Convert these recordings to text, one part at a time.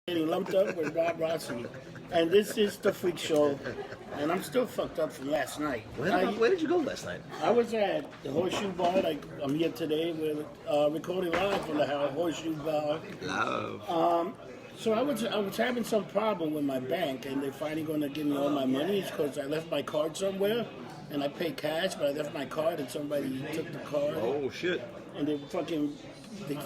Getting lumped up with Bob Rossi. And this is the Freak Show. And I'm still fucked up from last night. Where did you go last night? I was at the Horseshoe Bar. I'm here today. We're recording live from the Horseshoe Bar. Love. So I was having some problem with my bank, and they're finally going to give me all my money because I left my card somewhere, and I paid cash, but I left my card, and somebody took the card. Oh shit. And they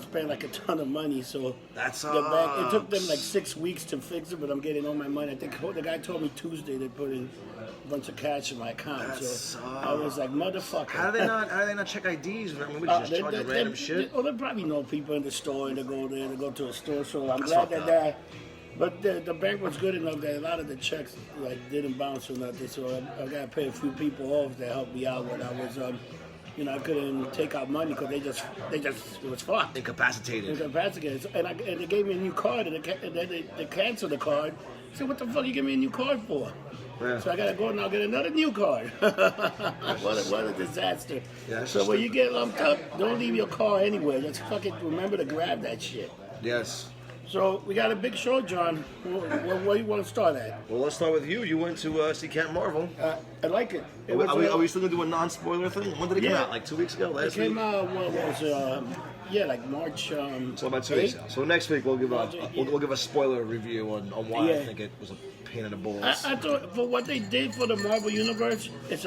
spent like a ton of money, so That's the bank, it took them like 6 weeks to fix it, but I'm getting all my money. I think the guy told me Tuesday they put in a bunch of cash in my account. So I was like, motherfucker. How do they not check IDs? I mean, we just charge them random shit. They probably know people in the store, and they go to a store. So I'm That's glad fucked that. But the bank was good enough that a lot of the checks like didn't bounce or nothing. So I got to pay a few people off that helped me out when I was. I couldn't take out money because it was fucked. Incapacitated. And they gave me a new card, and they canceled the card. I said, what the fuck you give me a new card for? Yeah. So I got to go now get another new card. what a disaster. Yeah, so when you get lumped up, don't leave your car anywhere. Just fucking remember to grab that shit. Yes. So we got a big show, John. Where you want to start at? Well, let's start with you. You went to see Captain Marvel. I like it. Are we still gonna do a non-spoiler thing? When did it come out? Like 2 weeks ago? Last week? It came out. Like March. So about 2 weeks. So next week we'll give a spoiler review on why I think it was a pain in the balls. I thought for what they did for the Marvel Universe, it's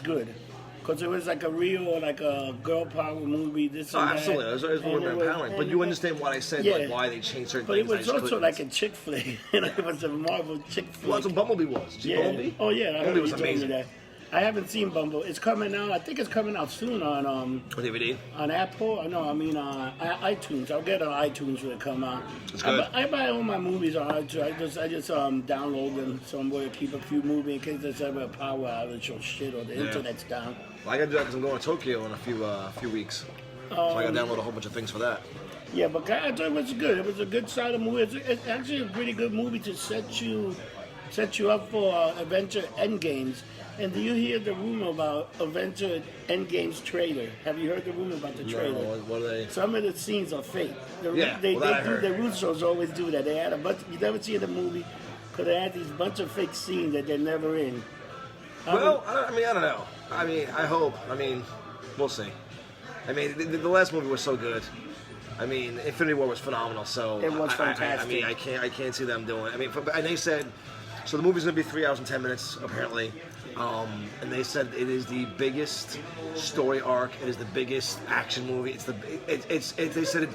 good. Because it was like a real, like a girl power movie. Absolutely, it was women empowering. But you understand what I said, like why they changed certain things. But it was also like a chick flick. It was a Marvel chick flick. Well, that's what Bumblebee was. Did you see Bumblebee? Oh yeah, Bumblebee was amazing. That. I haven't seen Bumble. It's coming out. I think it's coming out soon on DVD. On Apple. No, I mean iTunes. I'll get it on iTunes when it come out. It's good. I buy all my movies on iTunes. I just download them somewhere, keep a few movies in case there's ever a power outage or shit or the internet's down. Well, I got to do that because I'm going to Tokyo in a few weeks. So I got to download a whole bunch of things for that. Yeah, but I thought it was good. It was a good side of movie. It's actually a pretty good movie to set you up for Avenger Endgames. And do you hear the rumor about Avenger Endgame's trailer? Have you heard the rumor about the trailer? No, what are they? Some of the scenes are fake. The Russos always do that. They had a bunch. You never see the movie because they had these bunch of fake scenes that they're never in. I don't know. I hope. We'll see. The last movie was so good. Infinity War was phenomenal. So it was fantastic. I can't see them doing it. And they said, so the movie's gonna be 3 hours and 10 minutes apparently. And they said it is the biggest story arc. It is the biggest action movie. They said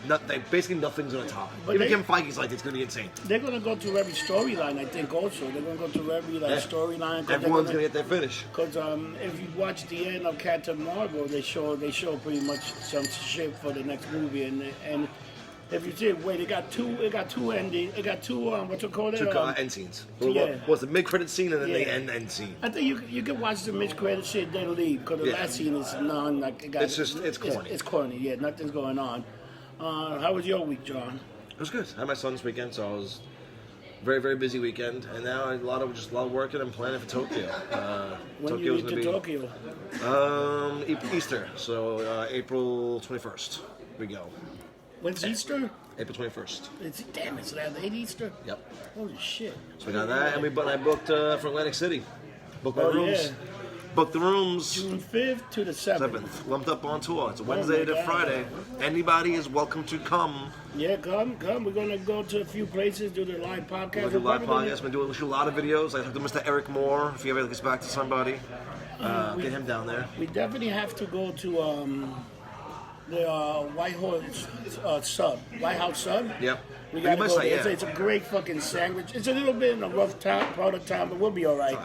basically nothing's gonna top it. Even Kevin Feige's like it's gonna be insane. They're gonna go through every storyline. I think also they're gonna go through every storyline. Everyone's gonna get their finish. Because if you watch the end of Captain Marvel, they show pretty much some shit for the next movie, and if you see, they got two endings. They got two what's it called? Two end scenes. Yeah. What's the mid-credit scene and then the end scene? I think you can watch the mid-credit shit then leave because the last scene is it's corny. It's corny. Yeah, nothing's going on. How was your week, John? It was good. I had my son this weekend, so I was very, very busy weekend, and now a lot of working and planning for Tokyo. When you get to Tokyo? Easter. So April 21st we go. When's Easter? April 21st. It's that late Easter? Yep. Holy shit. So we got that, and I booked for Atlantic City. Booked my rooms. Yeah. Booked the rooms. June 5th to the 7th. Lumped up on tour. It's a Wednesday to Friday. Anybody is welcome to come. Yeah, come. We're going to go to a few places, do the live podcast. We'll do live podcast. We'll do a lot of videos. I talked to Mr. Eric Moore, if he ever gets back to somebody. Get him down there. We definitely have to go to the White House Sub. Yep. We gotta go there. It's a great fucking sandwich. It's a little bit in a rough part of town, but we'll be all right.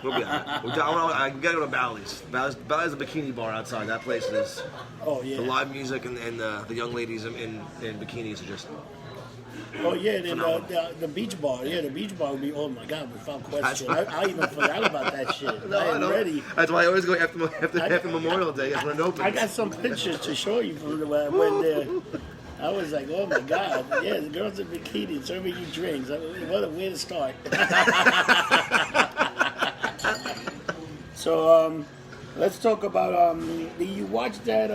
We'll be all right. I gotta go to Bally's. Bally's is a bikini bar outside. That place is. Oh yeah. The live music and the young ladies in bikinis are just. Oh yeah, then the beach bar. Yeah, the beach bar would be. Oh my god, without question. I even forgot about that shit. No, I am ready. That's why I always go after Memorial Day. That's when it opens. I got some pictures to show you from when I went there. I was like, oh my god, yeah, the girls in bikinis serving you drinks. What a way to start. So let's talk about. Do you watch that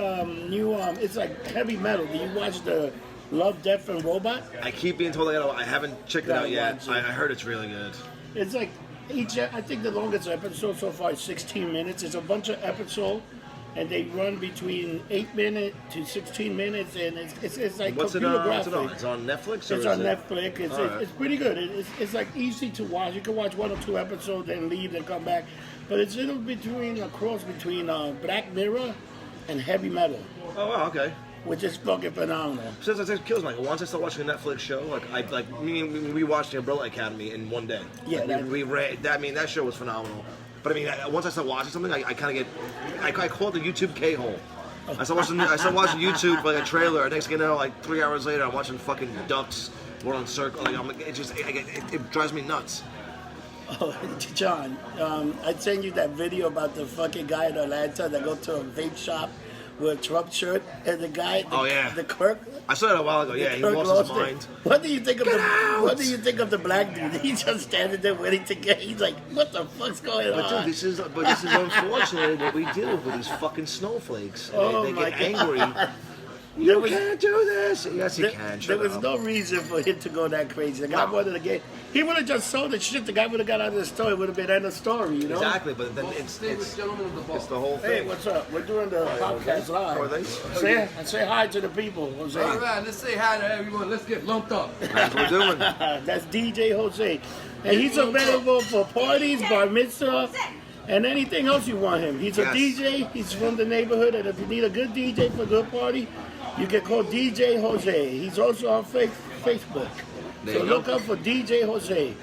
new? It's like heavy metal. Do you watch the Love, Death, and Robot. I keep being told I haven't checked it out Gotta yet. watch I it. heard it's really good. It's like I think the longest episode so far is 16 minutes. It's a bunch of episodes, and they run between 8 minutes to 16 minutes, and it's like What's it computer on? What's graphic. it on? It's on Netflix? Or It's is on it? Netflix. It's, All right. it's pretty good. It's like easy to watch. You can watch 1 or 2 episodes, then leave, and come back. But it's a cross between Black Mirror and heavy metal, Oh wow, okay. which is fucking phenomenal. Since it kills me, like once I start watching a Netflix show, we watched the Umbrella Academy in one day. Yeah, Like, that- we read. That show was phenomenal. But I mean, once I start watching something, I kind of get. I call it the YouTube K-hole. I start watching YouTube for like a trailer. And next thing you know, like 3 hours later, I'm watching fucking ducks run in circle. Like it drives me nuts. Oh, John, I sent you that video about the fucking guy in Atlanta that go to a vape shop with a Trump shirt, and the guy, Oh, yeah. the clerk. I saw it a while ago. Yeah, he clerk lost his it. mind. What do you think of out! What do you think of the black dude? He's just standing there waiting to get. He's like, what the fuck's going But on? dude, this is unfortunately what we do with these fucking snowflakes. And Oh they my get angry. God. You can't do this. Yes, you can. There Shut was up. no reason for him to go that crazy. The guy No. wanted to get. He would have just sold the shit. The guy would have got out of the store. It would have been end of story, you know? Exactly, but then it's the whole Hey, thing. what's up? We're doing the podcast How are live. they? Say hi to the people, Jose. All right, let's say hi to everyone. Let's get lumped up. That's what we're doing. That's DJ Jose. And he's available for parties, bar mitzvah, and anything else you want him. He's a Yes. DJ. He's from the neighborhood. And if you need a good DJ for a good party, you can call DJ Jose. He's also on Facebook. There So you go. look up for DJ Jose.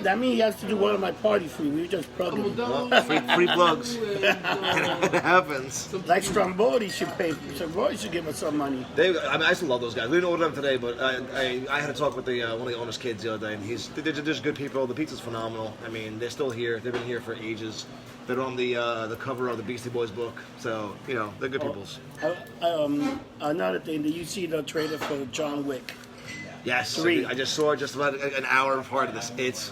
That means he has to do one of my party free. We just plug him. Well, free plugs. It happens. Like Stromboli should pay. Stromboli should give us some money. I still love those guys. We didn't order them today, but I had to talk with one of the owner's kids the other day, and they're just good people. The pizza's phenomenal. I mean, they're still here. They've been here for ages. They're on the cover of the Beastie Boys book, so you know they're good peoples. Another thing, did you see the trailer for John Wick? Yes, 3. I just saw just about an hour part of this. It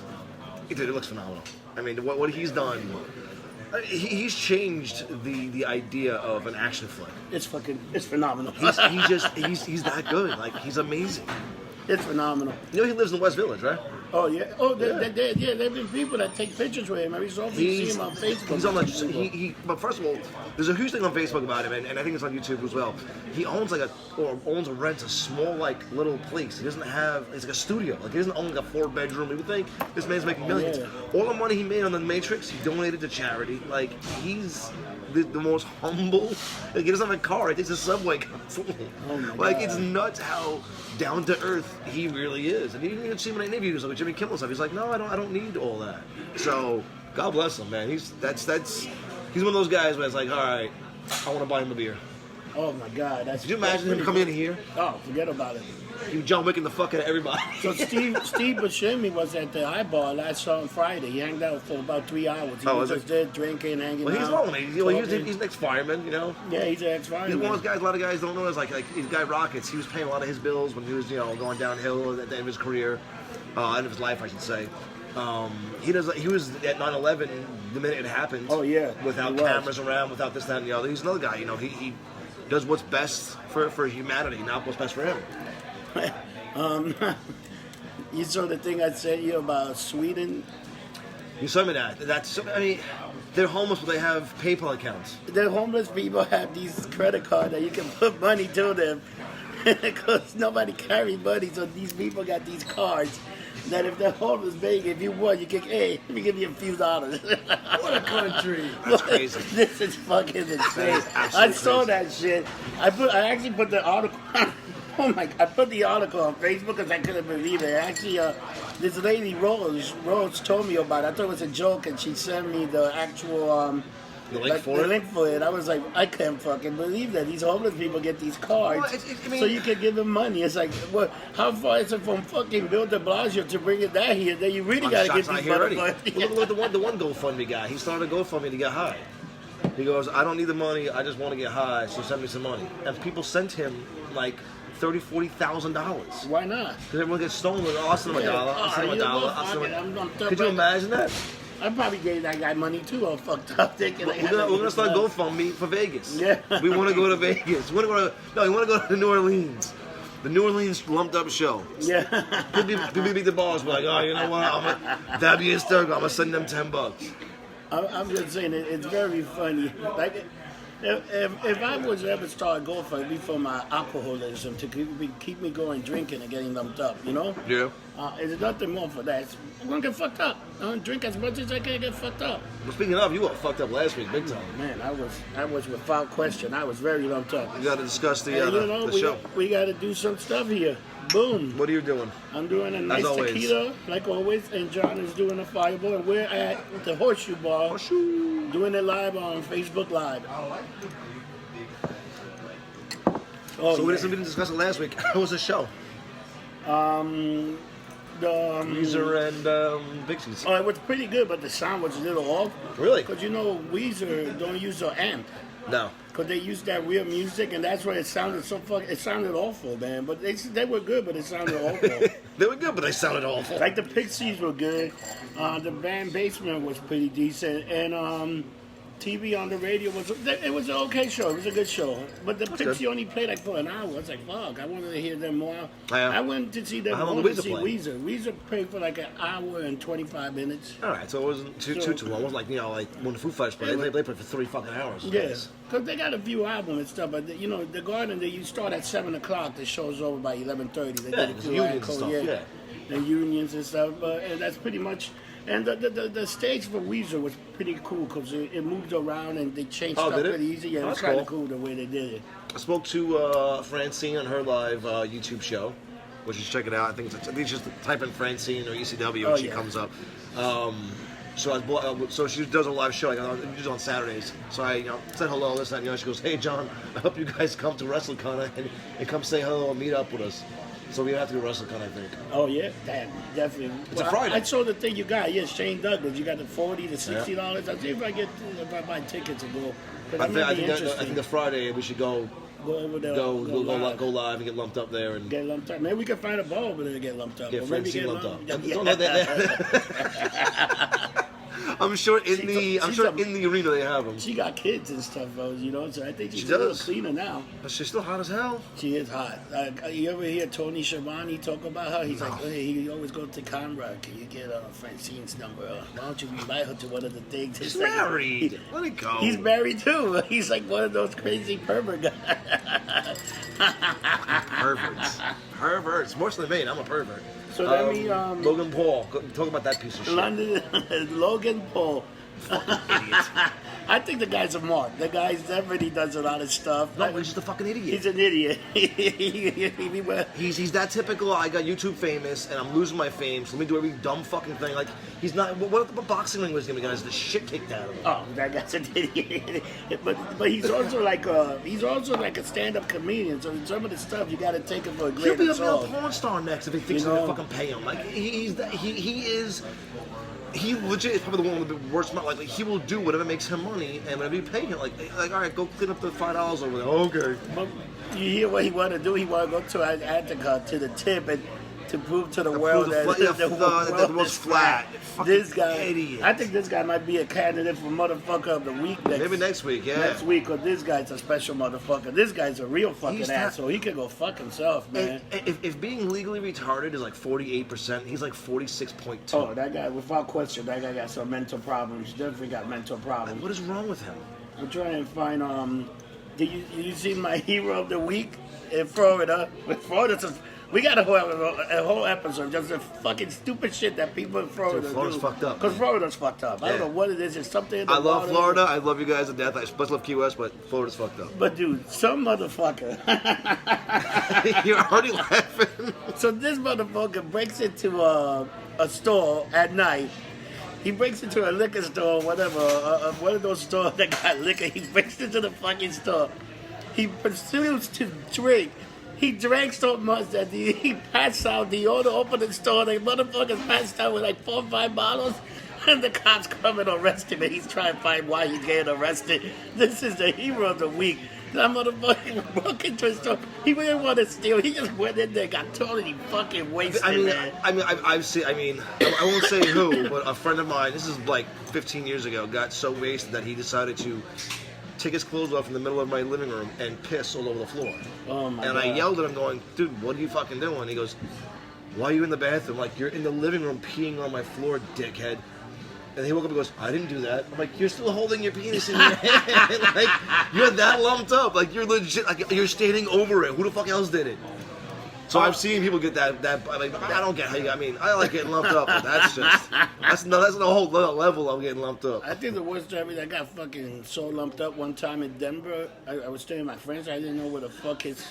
looks phenomenal. I mean, what he's done, he's changed the idea of an action flick. It's phenomenal. He's that good. Like he's amazing. It's phenomenal. You know he lives in the West Village, right? Oh yeah. Oh, there've been people that take pictures with him. Every so often you see him on Facebook. He's on the. But first of all, there's a huge thing on Facebook about him, and I think it's on YouTube as well. He owns or rents a small little place. He doesn't have. It's like a studio. Like he doesn't own a 4-bedroom. You would think this man's making millions. Yeah. All the money he made on the Matrix, he donated to charity. Like he's the most humble. Like he doesn't have a car. He takes a subway constantly. Oh my Like God. it's nuts how down to earth he really is. And you can even see him in interviews like Jimmy Kimmel stuff. He's like, no, I don't need all that. So God bless him, man. He's one of those guys where it's like, all right, I want to buy him a beer. Oh my God. Could you imagine him coming in here? Oh, forget about it. He was John Wicking the fuck out of everybody. So Steve Buscemi was at the Eyeball last on Friday. He hanged out for about 3 hours. He Oh, was is just there drinking, hanging Well, he's out. lonely. He's talking. an ex-fireman, you know. Yeah, he's an He's ex-fireman. one of those guys. A lot of guys don't know. Is like his guy Rockets. He was paying a lot of his bills when he was going downhill at the end of his career, end of his life, I should say. He was at 9/11 the minute it happened. Oh, yeah, Without he was. cameras around, without this, that, and the other. He's another guy. You know, he does what's best for humanity, not what's best for him. You saw the thing I sent you about Sweden? You told me that. I mean, they're homeless, but they have PayPal accounts. The homeless people have these credit cards that you can put money to them because nobody carry money. So these people got these cards that if they're homeless, big, if you want, you can, hey, let me give you a few dollars. What a country. That's crazy. This is fucking insane. is absolutely I saw crazy. that shit. I actually put the article. Oh my! I put the article on Facebook because I couldn't believe it. Actually, this lady Rose told me about it. I thought it was a joke, and she sent me the actual The link for the it? link for it. I was like, I can't fucking believe that these homeless people get these cards, Well, I mean- so you can give them money. It's like, what? How far is it from fucking Bill De Blasio to bring it down here? That you really I'm gotta shocked get it's not these here already. motherfuckers. Well, look at the one GoFundMe guy. He started a GoFundMe to get high. He goes, I don't need the money. I just want to get high. So send me some money. And people sent him like $30,000-$40,000. Why not? Because everyone gets stolen. Oh, I'll send him a dollar. I'll send him a you dollar. know, I'll send fuck it, him I'm a... Could you imagine that? I probably gave that guy money too. I'm fucked up thinking. We're gonna start GoFundMe for Vegas. Yeah. We want to go to Vegas. We want to go to New Orleans. The New Orleans lumped up show. Yeah. People beat the balls, but like, oh, you know what? That'd be hysterical. I'm gonna send them $10. I'm just saying it's very funny. Like, if I was to ever start golf, it'd be for my alcoholism to keep me going drinking and getting lumped up. You know? Yeah. There's nothing more for that. I'm gonna get fucked up. I'm gonna drink as much as I can get fucked up. Well, speaking of, you got fucked up last week, big time. Man, I was without question. I was very lumped up. We got to discuss the, And, the show. we got to do some stuff here. Boom. What are you doing? I'm doing a nice always. tequila, like always, and John is doing a fireball, and we're at the Horseshoe Bar, doing it live on Facebook Live. Oh, So we didn't discuss it last week. How was the show? Weezer and Pixies. Oh, it was pretty good, but the sound was a little off. Really? Because, Weezer don't use an amp. No. Because they used that real music, and that's why it sounded it sounded awful, man. But they were good, but it sounded awful. They were good, but they sounded awful. Like the Pixies were good. The band Basement was pretty decent, and TV on the radio was an okay show. It was a good show. But the Pixies only played like for an hour. I was like, fuck, I wanted to hear them more. I went to see them How long more did to see Weezer play? Weezer played for like an hour and 25 minutes. All right, so it wasn't too long. It wasn't like, like when the Foo Fighters played. They played for 3 fucking hours. Yes, because they got a few albums and stuff, but the Garden, you start at 7 o'clock. The show's over by 11:30. They Yeah, did a there's few unions and encore, stuff, yeah. The unions and stuff, and that's pretty much. And the stage for Weezer was pretty cool because it moved around and they changed stuff did it? pretty easy. Yeah, Oh, it was that's kind of cool. cool the way they did it. I spoke to Francine on her live YouTube show, which you should check it out. I think it's just type in Francine or ECW and she comes up. So she does a live show usually on Saturdays. So I said hello, this and she goes, hey John, I hope you guys come to WrestleCon and come say hello and meet up with us. So we have to go to WrestleCon, I think. Oh yeah, definitely. It's a Friday. I saw the thing you got. Yeah, Shane Douglas. You got the $40 to $60. I'll see if I buy tickets and go. I think the Friday we should go over there. go live and get lumped up there and Get lumped up. Maybe we can find a ball over there to get lumped up. get Or maybe Francine lumped up. Yeah. Don't let that. I'm sure in the arena they have them. She got kids and stuff, though, so I think she's She a little does. cleaner now. But she's still hot as hell. She is hot. You ever hear Tony Schiavone talk about her? He's like, hey, he always goes to Conrad. Can you get Francine's number? Why don't you invite her to one of the things? She's It's like- married. Let it go. He's married too. He's like one of those crazy pervert guys. Perverts. More than me. I'm a pervert. So let me Logan Paul. Talk about that piece of shit. Logan Paul. Idiot. I think the guy's a mark. The guy definitely does a lot of stuff. No, he's just a fucking idiot. He's an idiot. He's that typical. I got YouTube famous and I'm losing my fame, so let me do every dumb fucking thing. Like he's not. What if the boxing ring was gonna get the shit kicked out of him? Oh, that guy's an idiot. But he's also like a stand-up comedian. So some of the stuff you got to take it for a He'll grain be of a male salt. porn star next if he thinks they're gonna fucking pay him. Like he legit is probably the one with the worst mouth. Like he will do whatever makes him money, and whenever you pay him, like all right, go clean up the $5 over there. Okay. But you hear what he want to do? He want to go to Antarctica to the tip and to prove to the world that the world's flat. This guy, idiot. I think this guy might be a candidate for motherfucker of the week Maybe next week, yeah. Next week, because this guy's a special motherfucker. This guy's a real fucking He's asshole. He can go fuck himself, man. If being legally retarded is like 48%, he's like 46.2. Oh, that guy, without question, that guy got some mental problems. Definitely got mental problems. What is wrong with him? I'm trying to find. Did you see my hero of the week in Florida? We got a whole episode just of fucking stupid shit that people in Florida do. Florida's fucked up. Because Florida's fucked up. I don't Yeah. know what it is. It's something in the I love water. Florida. I love you guys to death. I supposed to love Key West, but Florida's fucked up. But dude, some motherfucker. You're already laughing. So this motherfucker breaks into a store at night. He breaks into a liquor store, whatever, one of those stores that got liquor. He breaks into the fucking store. He proceeds to drink. He drank so much that he passed out. The owner opened the store. The motherfuckers passed out with like 4 or 5 bottles. And the cops come and arrest him. And he's trying to find why he's getting arrested. This is the hero of the week. That motherfucker broke into a store. He didn't want to steal. He just went in there, got totally fucking wasted, man. I've seen. I won't say who, but a friend of mine. This is like 15 years ago. Got so wasted that he decided to take his clothes off in the middle of my living room and piss all over the floor. Oh my And God. I yelled at him, going, "Dude, what are you fucking doing?" He goes, "Why are you in the bathroom? Like, you're in the living room peeing on my floor, dickhead." And he woke up and goes, "I didn't do that." I'm like, "You're still holding your penis in your hand. Like, you're that lumped up. Like, you're legit. Like, you're standing over it. Who the fuck else did it?" So I've seen people get that. Like, I don't get how you. I mean, I like getting lumped up, but that's a whole level of getting lumped up. I think the worst time is I got fucking so lumped up one time in Denver. I was staying with my friends. I didn't know where the fuck his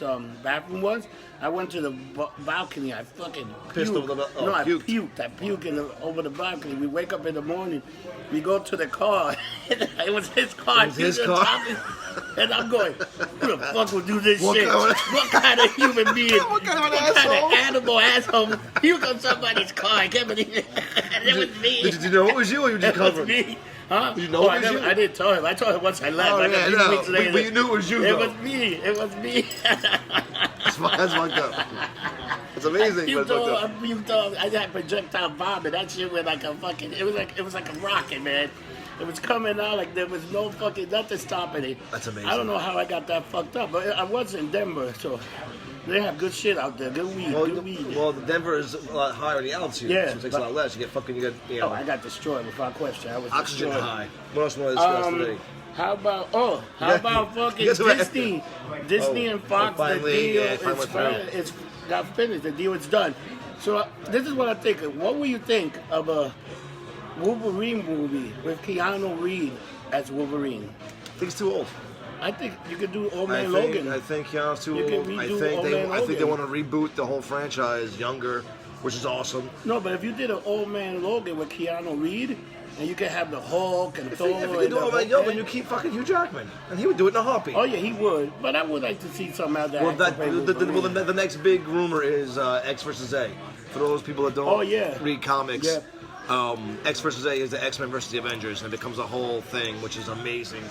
bathroom was. I went to the balcony. I fucking Pissed puked. over the No, I puked. puked. I puked over the balcony. We wake up in the morning. We go to the car. It was his car. It was his He's on car? top of- And I'm going, who the fuck would do this What shit? kind of- What kind of human being? What kind of an What kind asshole? of animal asshole? Puke on somebody's car. I can't believe it. It was me. Did you know it was you, or you just It was covered? me. Huh? Did you know it was you? I didn't tell him. I told him once I left. Oh, Like yeah, a few no. weeks later. But you knew it was you, It though. was me. It was me. That's fucked up. It's amazing, but it's fucked up. I puked off. I had projectile vomit. That shit went like a fucking. It was like a rocket, man. It was coming out like there was no fucking nothing stopping it. That's amazing. I don't know how I got that fucked up, but I was in Denver, so they have good shit out there. Good weed. Good weed. Well, Denver is a lot higher in the altitude, Yeah, so it takes but- a lot less. You get you know, Oh, I got destroyed without question. I was oxygen destroyed. high. What else want to discuss today? How about Yeah. about fucking Guess what? Disney? Disney Oh, and Fox, finally, the deal yeah, it finally is went through. it's got finished. The deal is done. So this is what I think. What will you think of a Wolverine movie with Keanu Reeves as Wolverine? I think it's too old. I think you could do Old I Man think, Logan. I think Keanu's too You can old. I redo think Old they Man Logan. want to reboot the whole franchise younger, which is awesome. No, but if you did an Old Man Logan with Keanu Reeves, and you could have the Hulk and Thor If you and could do the all that, Hulk, then you keep fucking Hugh Jackman, and he would do it in a heartbeat. oh yeah, he would. But I would like to see some other. Well, actor play Wolverine. the next big rumor is X versus A. For those people that don't Oh, yeah. read comics, Yeah. X versus A is the X-Men versus the Avengers, and it becomes a whole thing, which is amazing.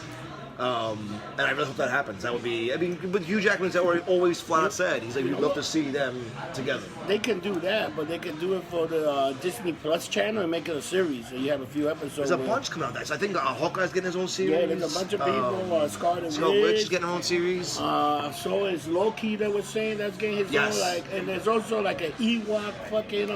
And I really hope that happens. That would be, I mean, but Hugh Jackman's always flat out said, he's like, we'd love to see them together. They can do that, but they can do it for the Disney Plus channel and make it a series. So you have a few episodes. There's a where- bunch coming out. I think Hawkeye's getting his own series. Yeah, there's a bunch of people. Scarlet Scarlet Witch Witch. is getting her own series. So is Loki that was saying that's getting his Yes. own. Like, and there's also like an Ewok fucking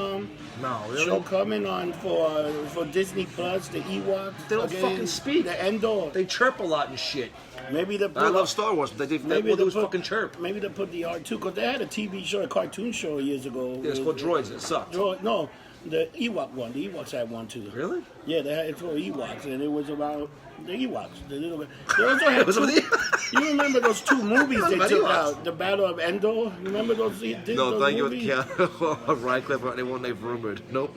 No, really? show coming on for Disney Plus. The Ewoks. They don't again, fucking speak. The Endor. They chirp a lot and shit. Maybe they I love Star Wars, but they Maybe do is put, fucking chirp. Maybe they put the R2 because they had a TV show, a cartoon show years ago. Yeah, it's called Droids. It sucked. No, the Ewok one. The Ewoks had one too. Really? Yeah, they had it's called Ewoks, and it was about the Ewoks. The little. They also had It was two, about the- You remember those two movies It was they about took Ewoks. out? The Battle of Endor. Remember those? No, those thank you, movies? Keanu Radcliffe or anyone they've rumored. Nope.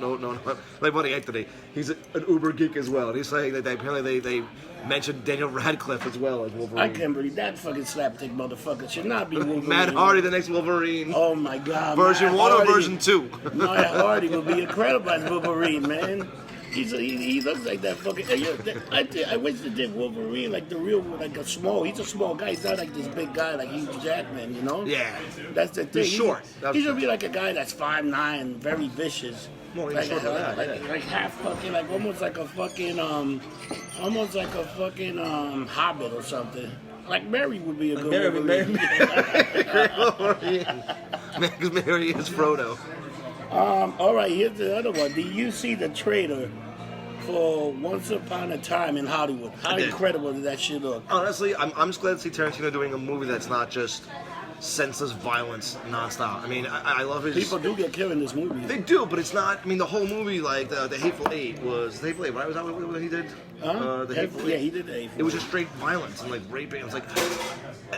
My buddy Anthony, he's an Uber geek as well, and he's saying that apparently they mentioned Daniel Radcliffe as well as Wolverine. I can't believe that fucking slapstick motherfucker should not be Wolverine. Matt Hardy, the next Wolverine. Oh my God. version Matt 1 or Hardy. version 2? Matt Hardy would be incredible as Wolverine, man. He looks like that fucking. I wish they did Wolverine like the real, like a small. He's a small guy. He's not like this big guy like Hugh Jackman, you know? Yeah. That's the thing. He's short. He should be like a guy that's 5'9", very vicious. Well, he's like, shorter than that, yeah. like half fucking, like almost like a fucking Hobbit or something. Like Mary would be a good Wolverine. Wolverine. Because Mary is Frodo. All right, here's the other one. Did you see the trailer for Once Upon a Time in Hollywood? How I did. incredible did that shit look? Honestly, I'm just glad to see Tarantino doing a movie that's not just senseless violence nonstop. I mean, I love his... People do get killed in this movie. They do, but it's not. I mean, the whole movie, like the Hateful Eight, was the Hateful Eight. Right? Was that what he did? The Hateful Yeah, Eight. he did the Hateful It was Eight. just straight violence and like raping. It was like,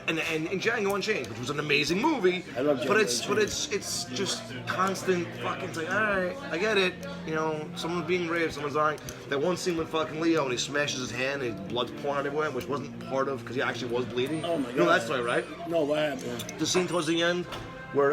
and in Django Unchained, which was an amazing movie. I love but Django it's just constant fucking. It's like, all right, I get it. You know, someone's being raped, someone's dying. That one scene with fucking Leo, and he smashes his hand, and his blood's pouring out everywhere, which wasn't part of because he actually was bleeding. Oh my You know God. that story, right? No, what happened? The scene towards the end where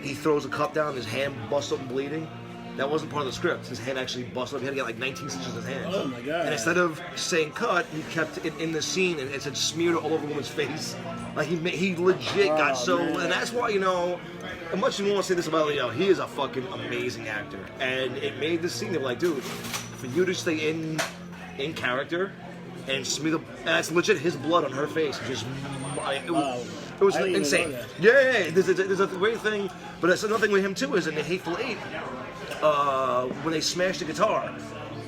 he throws a cup down, his hand busts up bleeding. That wasn't part of the script. His hand actually busted up. He had to get like 19 stitches in his hand. Oh my God. And instead of saying cut, he kept it in the scene and it said smeared all over the woman's face. Like he legit got so, man. and that's why, you know, as much as you want to say this about Leo, he is a fucking amazing actor. And it made the scene, they were like, dude, for you to stay in character and that's legit his blood on her face. Just it was I didn't even insane. know that. Yeah. There's a great thing, but that's another thing with him too is in the Hateful Eight, when they smashed the guitar,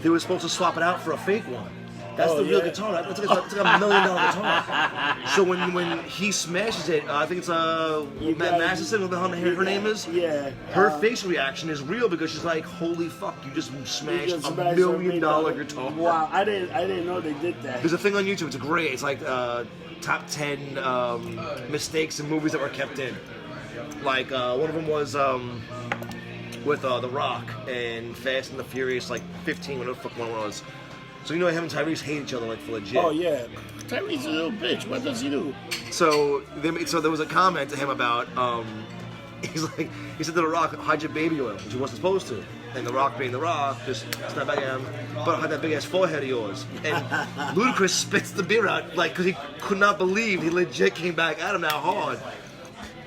they were supposed to swap it out for a fake one. That's the real guitar. It's like $1 million guitar. So when he smashes it, I think it's Matt Masterson, whatever her name is. Yeah. Her facial reaction is real because she's like, "Holy fuck! You just smashed $1 million guitar." Wow, I didn't know they did that. There's a thing on YouTube. It's great. It's like top 10 mistakes in movies that were kept in. Like one of them was with The Rock and Fast and the Furious, like 15, whatever the fuck one was. So you know him and Tyrese hate each other like for legit. Oh yeah, Tyrese's a little bitch. What does he do? So there was a comment to him about he said to The Rock, hide your baby oil, which he wasn't supposed to. And The Rock being The Rock, just snap back at him, but hide that big ass forehead of yours. And Ludacris spits the beer out like because he could not believe he legit came back at him that hard.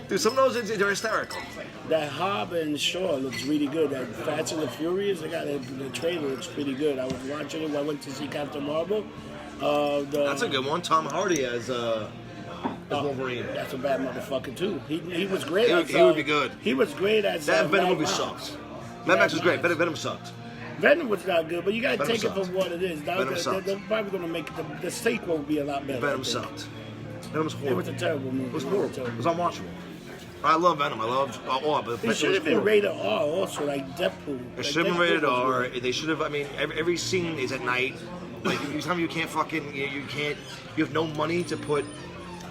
Dude, some of those they're hysterical. That Hobb and Shaw looks really good. That Fast and the Furious, the trailer looks pretty good. I was watching it when I went to see Captain Marvel. That's a good one. Tom Hardy as Wolverine. That's a bad motherfucker too. He was great. He would be good. He was great as That Venom movie Mad sucks. Mad Max was great. Venom sucked. Venom was not good, but you gotta Venom take it sucked. for what it is. Now, Venom sucked. they're probably gonna make it. The sequel will be a lot better. Venom sucked. Venom was horrible. It was a terrible movie. It was horrible. It was unwatchable. I love Venom. I loved all, but It should have been rated R also, like Deadpool. It should have been rated R. They should have. I mean, every scene is at night. Like every time you can't fucking, you can't. You have no money to put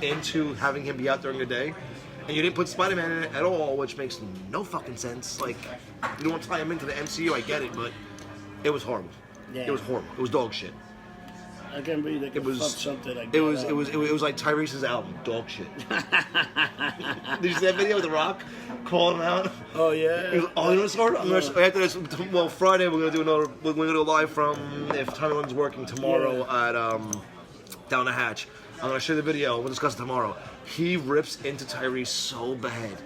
into having him be out during the day, and you didn't put Spider-Man in it at all, which makes no fucking sense. Like you don't want to tie him into the MCU. I get it, but it was horrible. Yeah. It was horrible. It was dog shit. I can't believe they could It was fuck something like it that. was like Tyrese's album, dog shit. Did you see that video with The Rock calling him out? Oh yeah. He was, oh, you know what's hard? After this, well, Friday we're gonna do We're gonna do a live from if Tommy Lynn's working tomorrow at Down the Hatch. I'm gonna show you the video. We'll discuss it tomorrow. He rips into Tyrese so bad,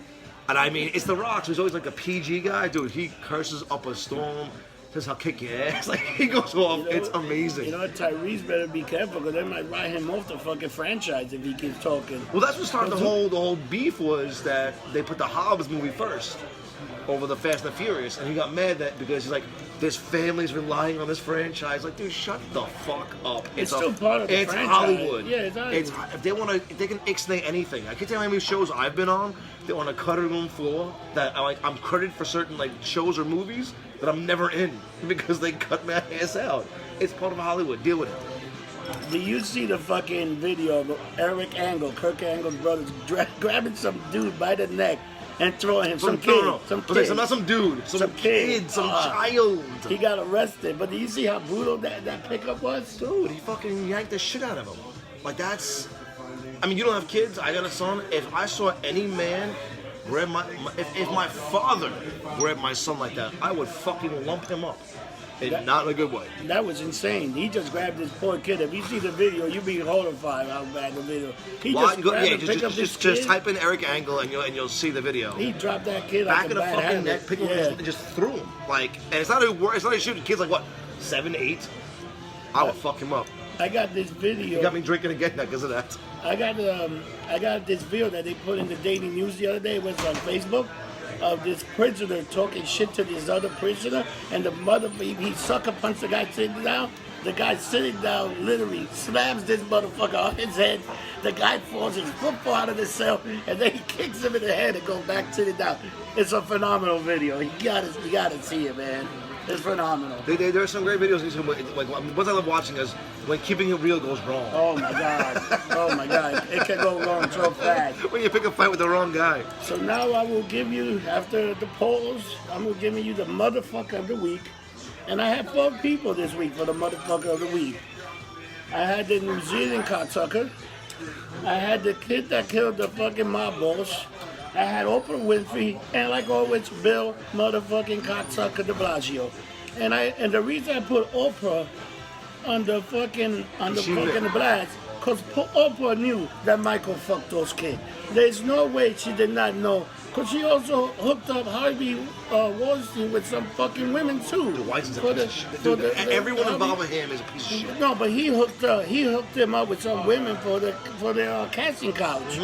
and I mean, it's The Rock. So he's always like a PG guy, dude. He curses up a storm. Says I'll kick your ass. Like he goes off. It's amazing. You know what? Tyrese better be careful because they might write him off the fucking franchise if he keeps talking. Well, that's what started the whole beef was that they put the Hobbs movie first over the Fast and the Furious, and he got mad that because he's like, this family's relying on this franchise. Like, dude, shut the fuck up. It's still part of the It's franchise. Hollywood. Yeah, it's Hollywood. If they can ixnay anything. I can't tell you how many shows I've been on that on a cutting room floor that I'm credited for certain like shows or movies that I'm never in because they cut my ass out. It's part of Hollywood. Deal with it. Do you see the fucking video of Eric Angle, Kirk Angle's brothers, grabbing some dude by the neck and throwing him some kid? Not some dude. Some kid. Some child. He got arrested. But do you see how brutal that pickup was? Dude, he fucking yanked the shit out of him. Like that's. I mean, you don't have kids. I got a son. If I saw any man grab if my father grabbed my son like that, I would fucking lump him up. Not in a good way. That was insane. He just grabbed this poor kid. If you see the video, you'll be horrified how bad the video. He Just type in Eric Angle and you'll see the video. He dropped that kid back like of the fucking neck, picked him up and just threw him. Like, and it's not a shooting kids like what, 7, 8. I would fuck him up. I got this video. You got me drinking again now because of that. I got this video that they put in the Daily News the other day. It was on Facebook of this prisoner talking shit to this other prisoner, and the mother he sucker punched the guy sitting down. The guy sitting down literally slams this motherfucker on his head. The guy falls his football out of the cell, and then he kicks him in the head and goes back sitting down. It's a phenomenal video. You gotta see it, man. It's phenomenal. There are some great videos on YouTube. Like what I love watching is when keeping it real goes wrong. Oh my god! Oh my god! It can go wrong so fast. When you pick a fight with the wrong guy. So now I will give you, after the polls, I'm giving you the motherfucker of the week, and I have 4 people this week for the motherfucker of the week. I had the New Zealand cocksucker. I had the kid that killed the fucking mob boss. I had Oprah Winfrey, and like always, Bill motherfucking cocksucker de Blasio. And the reason I put Oprah on the fucking blast, Because Oprah knew that Michael fucked those kids. There's no way she did not know. Because she also hooked up Harvey Weinstein with some fucking women too. Dude, Weinstein's a For piece the- of shit. for Dude, the- everyone Harvey- involved with him is a piece of shit. No, but he hooked him up with some women for their casting couch.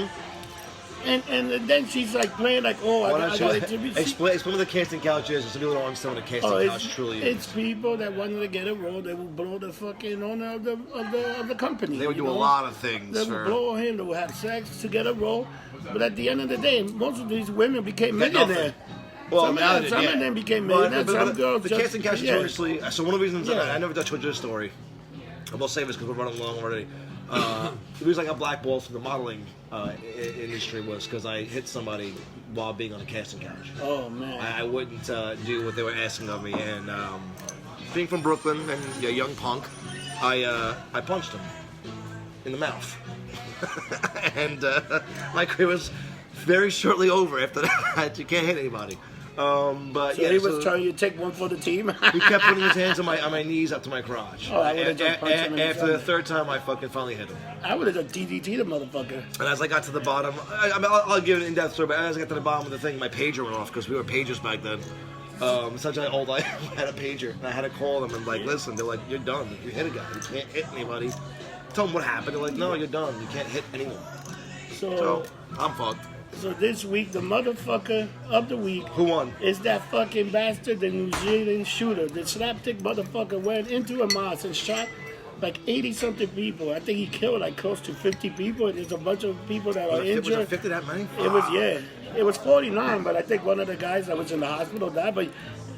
And then she's like playing like, oh, Why I don't got you to explain what the casting couch is? Some people don't understand what a casting couch truly is. It's people that wanted to get a role. They would blow the fucking owner of the company. They would you do a know? lot of things They for would blow him. They would have sex to get a role. But at the end of the day, most of these women became Got nothing. millionaires. Well, Some now of they them- did, some of them became But- millionaires. but Some girls the just- casting couch yeah. notoriously. So one of the reasons Yeah. I never told you this story. I'm gonna save this because we're running long already. The reason I got blackballed from the modeling industry was because I hit somebody while being on a casting couch. Oh man. I wouldn't do what they were asking of me, and being from Brooklyn and a young punk, I punched him in the mouth, and my career was very shortly over after that. You can't hit anybody. But So yeah, he was trying to take one for the team. he kept putting his hands on my knees up to my crotch. Oh, I would've just punched him in the After the stomach. third time, I fucking finally hit him. I would have just DDT the motherfucker. And as I got to the bottom, I'll give an in-depth story, but as I got to the bottom of the thing, my pager went off because we were pagers back then. Such an old I had a pager, and I had to call them and like, listen, they're like, you're done. You hit a guy, you can't hit anybody. Tell them what happened. They're like, no, you're done. You can't hit anyone. So I'm fucked. So this week, the motherfucker of the week Who won? is that fucking bastard, the New Zealand shooter. The slapstick motherfucker went into a mosque and shot like 80-something people. I think he killed like close to 50 people, and there's a bunch of people that are Was it injured. 50 that many? It was, yeah. It was 49, but I think one of the guys that was in the hospital died. But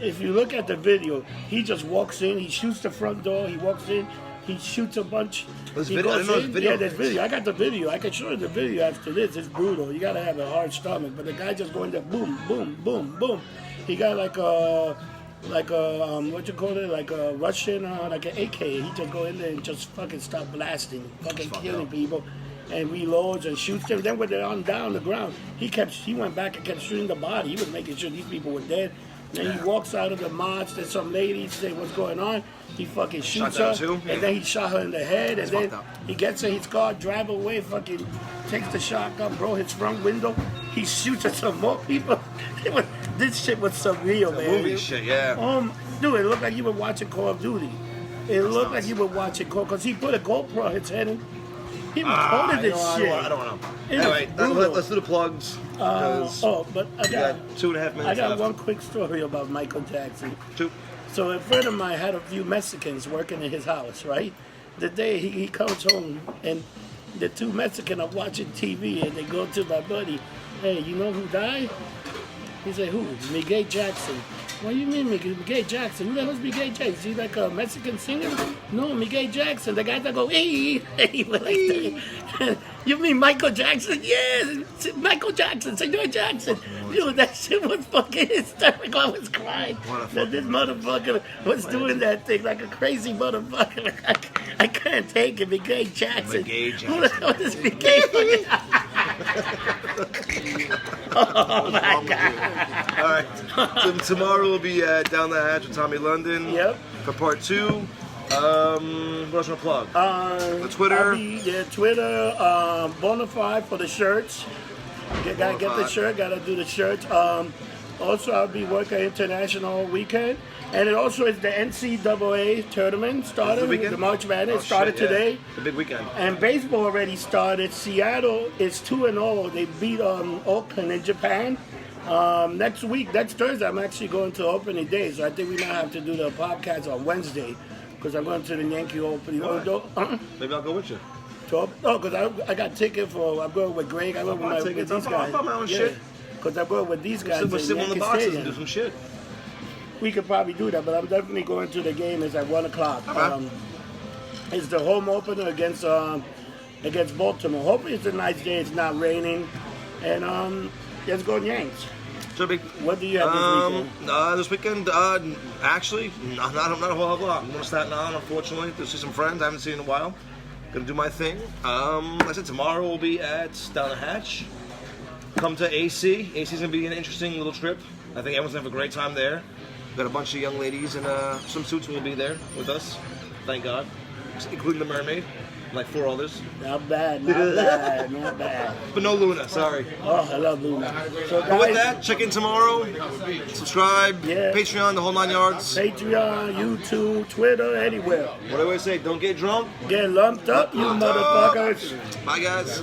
if you look at the video, he just walks in, he shoots the front door, he walks in, he shoots a bunch. There's He video? I goes didn't know in. there's video. Yeah, there's video. I got the video. I can show you the video after this. It's brutal. You gotta have a hard stomach. But the guy just going there, boom, boom, boom, boom. He got like a what you call it, like a Russian, like an AK. He just go in there and just fucking start blasting, fucking fucked killing up. people, and reloads and shoots them. Then when they're on down the ground, he went back and kept shooting the body. He was making sure these people were dead. Then he walks out of the mosque. There's some lady say what's going on. He fucking shoots Shot her, down too? and then he shot her in the head, and then fucked up. he gets in his car, drive away, fucking takes the shotgun, bro, his front window. He shoots at some more people. This shit was surreal, man. Movie shit, yeah. Dude, it looked like you were watching Call of Duty. It looked like you were watching Call, because he put a GoPro on his head and he recorded this shit. I don't know. It was Anyway, brutal. let's do the plugs. 'cause But I we got got 2.5 minutes I got left. one quick story about Michael Jackson. Two. So a friend of mine had a few Mexicans working in his house, right? The day he comes home and the two Mexicans are watching TV and they go to my buddy, hey, you know who died? He said, who? Miguel Jackson. What do you mean Miguel Jackson? Who the hell's Miguel Jackson? Is he like a Mexican singer? No, Miguel Jackson. The guy that go, hey, he went like that. You mean Michael Jackson? Yes, Michael Jackson, Senor Jackson. Dude, that shit was fucking hysterical. I was crying. That this motherfucker was doing that thing like a crazy motherfucker. I can't take it. Miguel Jackson. Miguel Who the hell is Miguel fucking... Oh my God. All right. So tomorrow we'll be down the hatch with Tommy London. Yep. For part 2. What else want to plug? The Twitter. Twitter, Bonafide for the shirts. Gotta get the Bonafide. shirt, gotta do the shirt. Also, I'll be working international weekend. And it also is the NCAA tournament started. The weekend? The March Madness Oh, shit, started yeah. today. The big weekend. And baseball already started. Seattle is 2-0. They beat Oakland in Japan. Next Thursday, I'm actually going to opening day. So I think we might have to do the podcast on Wednesday. Because I'm going to the Yankee opening. Why? Maybe I'll go with you. Because I got ticket for, I'm going with Greg. I'm going bought with tickets. these I guys. bought my own shit. Because I'm going with these guys. We'll sit in on the Yankee boxes Stadium. and do some shit. We could probably do that, but I'm definitely going to the game. It's at 1 o'clock. Okay. It's the home opener against Baltimore. Hopefully it's a nice day. It's not raining. And let's go Yanks. So big. What do you have this weekend? This weekend, actually, not a whole hell of a lot. I'm going to Staten Island, unfortunately, to see some friends I haven't seen in a while. Gonna do my thing. Like I said, tomorrow we'll be at Down the Hatch. Come to AC. AC's gonna be an interesting little trip. I think everyone's gonna have a great time there. Got a bunch of young ladies in swimsuits will be there with us. Thank God, including the mermaid. like 4 others. Not bad, not bad, not bad. But no Luna, sorry. Oh, I love Luna. So But with guys, that, check in tomorrow. Subscribe. Yeah. Patreon, the whole 9 yards. Patreon, YouTube, Twitter, anywhere. What do I always say? Don't get drunk. Get lumped up, you Lumped up. motherfuckers. Bye, guys.